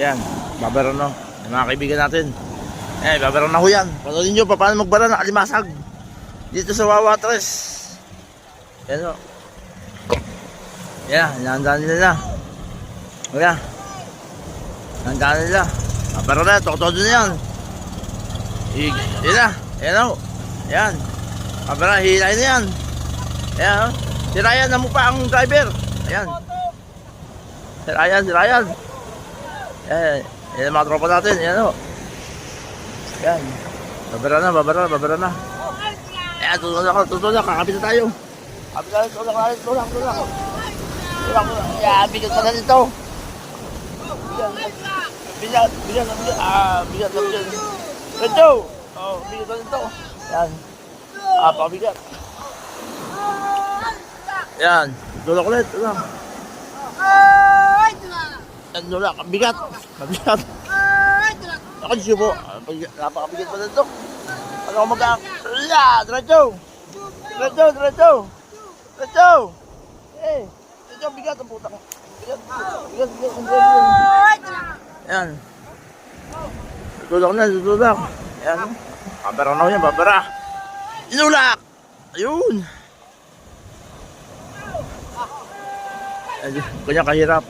Yan, babara na. Yung mga kaibigan natin. Babara na ho yan. Panoodin nyo pa paano magbara ng alimasag. Dito sa Wawa Tres. Yan o. Yan, hinahanda nila na. Yan. Hinahanda nila. Babara na, todo na yan. Yan na, yan o. Yan. Babara, hilahin na yan. Yan o. Si Ryan na mo pa ang driver. Ayan. Si Ryan. Yan ang mga tropa natin. Yan o. Yan. Babara na. Ayan, tutulak. Kakapit na tayo. Tulak. Ayan, bigat pa na nito. Bigat. Ito. Oh, bigat pa nito. Yan. Pabigat. Yan. Tulak ulit. Tulak. Bigat. Ako di siya po. Napakabigat pa nito. Ano ako mag-aak? Diretso. Diretso, bigat ang puta ko. Bigat. Yan. Tutulak. Yan. Babara na yan, babara. Inulak! Ayun. Kanya kahirap.